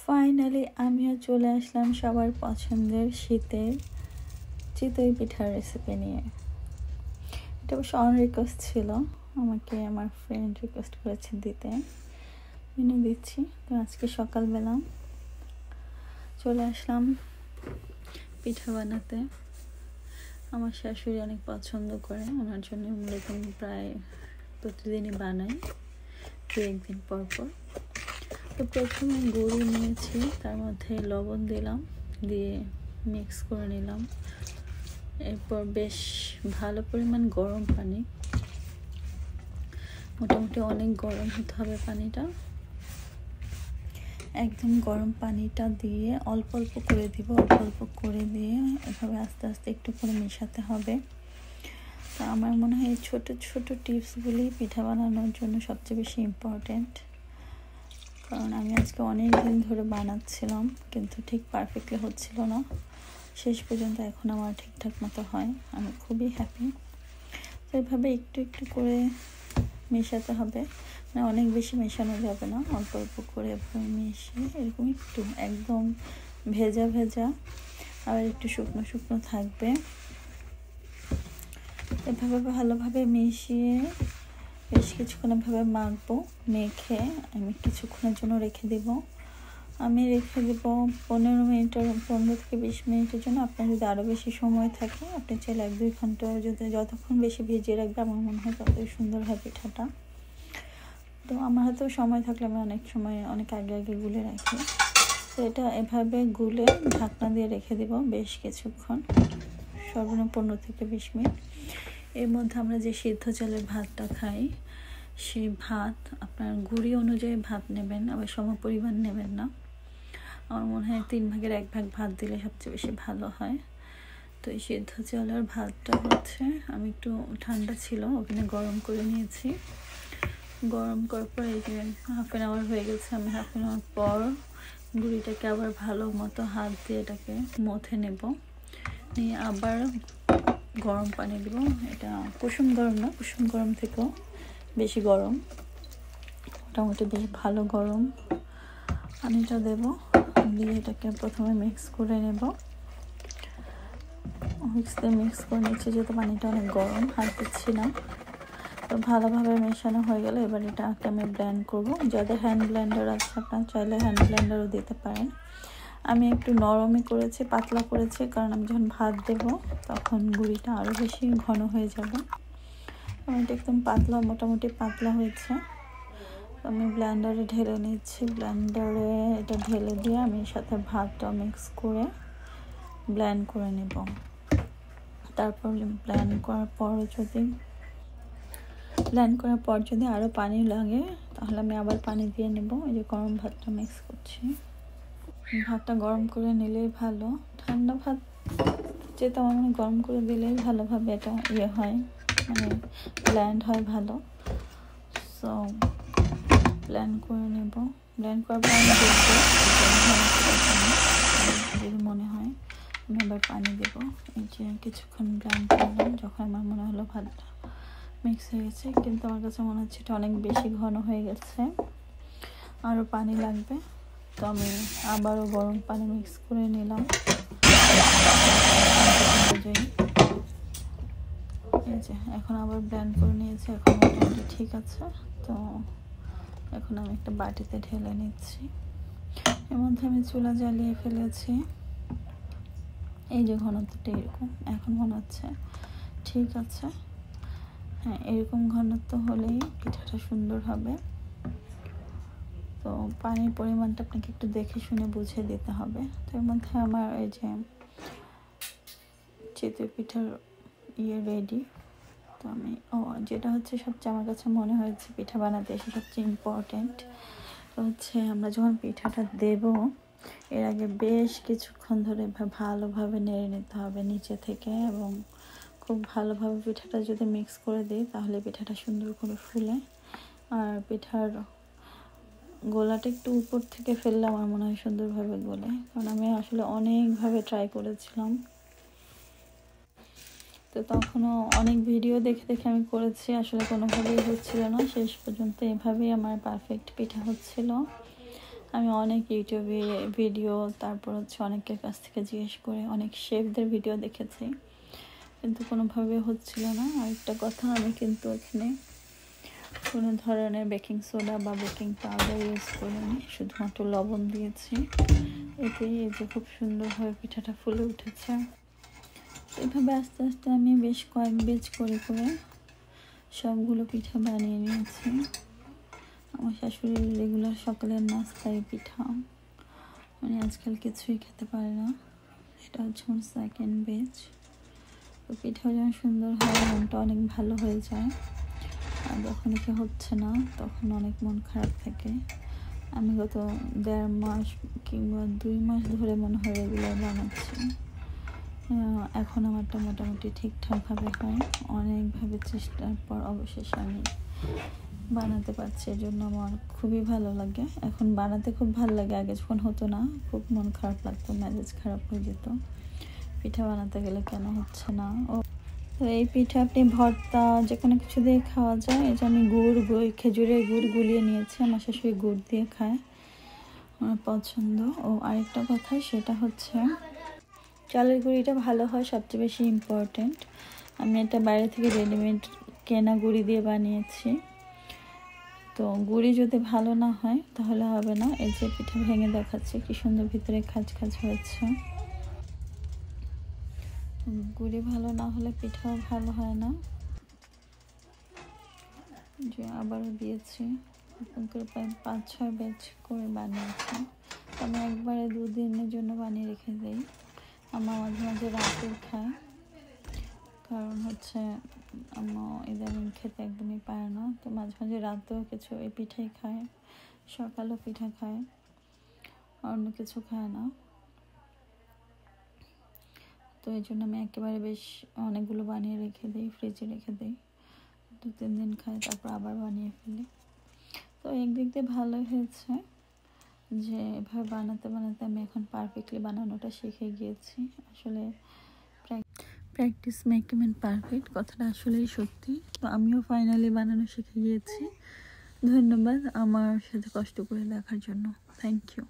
Finally আমিও চলে আসলাম সবার পছন্দের শীতের চিতই পিঠার রেসিপি নিয়ে। এটা অবশ্য অন রিকোয়েস্ট ছিল, আমাকে আমার ফ্রেন্ড রিকোয়েস্ট করেছে দিতে, এনে দিচ্ছি। তো আজকে সকালবেলা চলে আসলাম পিঠা বানাতে। আমার শাশুড়ি অনেক পছন্দ করে, ওনার জন্য এরকম প্রায় প্রতিদিনই বানাই, দু একদিন পর পর। তো প্রথমে গুঁড়ো নিয়েছি, তার মধ্যে লবণ দিলাম, দিয়ে মিক্স করে নিলাম। এরপর বেশ ভালো পরিমাণ গরম পানি, মোটামুটি অনেক গরম হতে হবে পানিটা, একদম গরম পানিটা দিয়ে অল্প অল্প করে দিব, অল্প অল্প করে দিয়ে এভাবে আস্তে আস্তে একটু করে মেশাতে হবে। তো আমার মনে হয় এই ছোটো ছোটো টিপসগুলি পিঠা বানানোর জন্য সবচেয়ে বেশি ইম্পর্ট্যান্ট। কারণ আমি আজকে অনেক দিন ধরে বানাচ্ছিলাম, কিন্তু ঠিক পারফেক্টলি হচ্ছিল না। শেষ পর্যন্ত এখন আমার ঠিকঠাক মতো হয়, আমি খুবই হ্যাপি। তো এভাবে একটু একটু করে মেশাতে হবে, মানে অনেক বেশি মেশানো যাবে না, অল্প অল্প করে মিশিয়ে এরকম একটু একদম ভেজা ভেজা আবার একটু শুকনো শুকনো থাকবে। এভাবে ভালোভাবে মিশিয়ে বেশ কিছুক্ষণ এভাবে মাখবো। মেখে আমি কিছুক্ষণের জন্য রেখে দেব। আমি রেখে দেব 15 থেকে 20 মিনিটের জন্য। আপনার যদি আরও বেশি সময় থাকে, আপনি চাইলে 1-2 ঘন্টা, যদি যতক্ষণ বেশি ভিজিয়ে রাখবে আমার মনে হয় ততই সুন্দর হয় পিঠাটা। তো আমার হাতেও সময় থাকলে আমি অনেক সময় অনেক আগে আগে গুলে রাখি। তো এটা এভাবে গুলে ঢাকনা দিয়ে রেখে দেব বেশ কিছুক্ষণ, সর্বনিম্ন 15 থেকে 20 মিনিট। এর মধ্যে আমরা যে সিদ্ধ চালের ভাতটা খাই, সেই ভাত আপনার গুঁড়ি অনুযায়ী ভাত নেবেন, আবার সমপরিমাণ নেবেন না। আমার মনে হয় 3 ভাগের 1 ভাগ ভাত দিলে সবচেয়ে বেশি ভালো হয়। তো এই সিদ্ধ চালের ভাতটা হচ্ছে আমি একটু ঠান্ডা ছিল, ওখানে গরম করে নিয়েছি। গরম করার পর এই যে 1/2 আওয়ার হয়ে গেছে, আমি 1/2 আওয়ার পর গুঁড়িটাকে আবার ভালো মতো হাত দিয়ে এটাকে মথে নেব। নিয়ে আবার গরম পানি দেব। এটা কুসুম গরম না, কুসুম গরম থেকেও বেশি গরম, মোটামুটি বেশ ভালো গরম পানিটা দেব। দিয়ে এটাকে প্রথমে মিক্স করে নেব। মিক্স করে নিচ্ছি, যেহেতু পানিটা অনেক গরম, হাত দিচ্ছি না। তো ভালোভাবে মেশানো হয়ে গেলে এবার এটাকে আমি ব্লেন্ড করব। যাদের হ্যান্ড ব্লেন্ডার আছে, আপনারা চাইলে হ্যান্ড ব্লেন্ডারও দিতে পারেন। আমি একটু নরমই করেছি, পাতলা করেছি, কারণ আমি যখন ভাত দেব তখন গুঁড়িটা আরও বেশি ঘন হয়ে যাবে। এটা একদম পাতলা, মোটামুটি পাতলা হয়েছে। আমি ব্লেন্ডারে ঢেলে নিচ্ছি। ব্লেন্ডারে এটা ঢেলে দিয়ে আমি সাথে ভাতটা মিক্স করে ব্লেন্ড করে নেব। তারপর ব্লেন্ড করার পর যদি আরও পানি লাগে, তাহলে আমি আবার পানি দিয়ে নেব। এই যে গরম ভাতটা মিক্স করছি। ভাতটা গরম করে নিলেই ভালো, ঠান্ডা ভাত যেহেতু আমার মনে গরম করে দিলেই ভালোভাবে এটা হয়, মানে ব্লেন্ড হয় ভালো। সো ব্লেন্ড করে নেব। ব্লেন্ড করার পর আমি দেখবো যদি মনে হয় আমি আবার পানি দেব। এই যে কিছুক্ষণ ব্লেন্ড করলাম, যখন আমার মনে হলো ভাতটা মিক্স হয়ে গেছে, কিন্তু আমার কাছে মনে হচ্ছে এটা অনেক বেশি ঘন হয়ে গেছে, আরও পানি লাগবে। তো আমি আবারও গরম পানি মিক্স করে নিলাম। এই যে এখন আবার ব্লেন্ড করে নিয়েছি, এখন মোটামুটি ঠিক আছে। তো এখন আমি একটা বাটিতে ঢেলে নিচ্ছি। এর মধ্যে আমি চুলা জ্বালিয়ে ফেলেছি। এই যে ঘনত্বটা এরকম, এখন মনে হচ্ছে ঠিক আছে। হ্যাঁ, এরকম ঘনত্ব হলেই পিঠাটা সুন্দর হবে। তো পানির পরিমাণটা আপনাকে একটু দেখে শুনে বুঝে দিতে হবে। তো এর মধ্যে আমার এই যে চিতই পিঠার রেডি। তো আমি যেটা হচ্ছে সবচেয়ে আমার কাছে মনে হয়েছে পিঠা বানাতে এসে সবচেয়ে ইম্পর্ট্যান্ট হচ্ছে, আমরা যখন পিঠাটা দেব এর আগে বেশ কিছুক্ষণ ধরে ভালোভাবে নেড়ে নিতে হবে নিচে থেকে, এবং খুব ভালোভাবে পিঠাটা যদি মিক্স করে দিই তাহলে পিঠাটা সুন্দর করে ফুলে। আর পিঠার গোলাটা একটু উপর থেকে ফেললে আমার মনে হয় সুন্দরভাবে গোলে, কারণ আমি আসলে অনেকভাবে ট্রাই করেছিলাম। তো তখনও অনেক ভিডিও দেখে দেখে আমি করেছি, আসলে কোনোভাবেই হচ্ছিল না। শেষ পর্যন্ত এভাবেই আমার পারফেক্ট পিঠা হচ্ছিল। আমি অনেক ইউটিউবে ভিডিও, তারপর হচ্ছে অনেকের কাছ থেকে জিজ্ঞেস করে অনেক শেফদের ভিডিও দেখেছি, কিন্তু কোনোভাবে হচ্ছিল না। আরেকটা কথা, আমি কিন্তু এখানে কোনো ধরনের বেকিং সোডা বা বেকিং পাউডার ইউজ করিনি, শুধুমাত্র লবণ দিয়েছি। এতেই এই যে খুব সুন্দরভাবে পিঠাটা ফুলে উঠেছে। এভাবে আস্তে আস্তে আমি বেশ কয়েক বেচ করে সবগুলো পিঠা বানিয়ে নিয়েছি। আমার শাশুড়ির রেগুলার সকালের নাস্তায় পিঠা, মানে আজকাল কিছুই খেতে পারে না। এটা হচ্ছে আমার সেকেন্ড বেচ। তো পিঠাও যখন সুন্দর হয় মনটা অনেক ভালো হয়ে যায়, আর যখন এটা হচ্ছে না তখন অনেক মন খারাপ থাকে। আমি গত 1.5 মাস কিংবা 2 মাস ধরে মনে হয় রেগুলার বানাচ্ছি। এখন আমারটা মোটামুটি ঠিকঠাকভাবে হয়। অনেকভাবে চেষ্টার পর অবশেষে আমি বানাতে পারছি, এর জন্য আমার খুবই ভালো লাগে। এখন বানাতে খুব ভালো লাগে, আগে যখন হতো না খুব মন খারাপ লাগতো, মেজাজ খারাপ হয়ে যেত, পিঠা বানাতে গেলে কেন হচ্ছে না। তো এই পিঠা আপনি ভর্তা যে কোনো কিছু দিয়ে খাওয়া যায়। এই যে আমি খেজুরের গুড় গুলিয়ে নিয়েছি, আমার শাশুড়ি গুড় দিয়ে খায়, আমার পছন্দ। ও আরেকটা কথা, সেটা হচ্ছে চালের গুঁড়িটা ভালো হয়, সবচেয়ে বেশি ইম্পর্টেন্ট। আমি এটা বাইরে থেকে রেডিমেড কেনা গুঁড়ি দিয়ে বানিয়েছি, তো গুঁড়ি যদি ভালো না হয় তাহলে হবে না। এই যে পিঠা ভেঙে দেখাচ্ছে কি সুন্দর ভিতরে খাঁজ খাঁজ হয়েছে। গুঁড়ি ভালো না হলে পিঠাও ভালো হয় না। যে আবারও দিয়েছি, এরকম করে 5-6 ব্যাচ করে বানিয়েছি। আমি একবারে 2 দিনের জন্য বানিয়ে রেখে দিই। আমার মাঝে মাঝে রাতেও খায়, কারণ হচ্ছে আমার ইদানিং খেতে একদমই পারে না, তো মাঝে মাঝে রাতেও কিছু এই পিঠাই খায়, সকালেও পিঠা খায়, অন্য কিছু খায় না। তো এই জন্য আমি একেবারে বেশ অনেকগুলো বানিয়ে রেখে দিই, ফ্রিজে রেখে দিই, 2-3 দিন খাই, তারপর আবার বানিয়ে ফেলি। তো একদিক দিয়ে ভালোই হয়েছে যে এভাবে বানাতে বানাতে আমি এখন পারফেক্টলি বানানোটা শিখে গিয়েছি। আসলে প্র্যাকটিস মেক ম্যান পারফেক্ট, কথাটা আসলেই সত্যি। তো আমিও ফাইনালি বানানো শিখে গিয়েছি। ধন্যবাদ আমার সাথে কষ্ট করে দেখার জন্য। Thank you.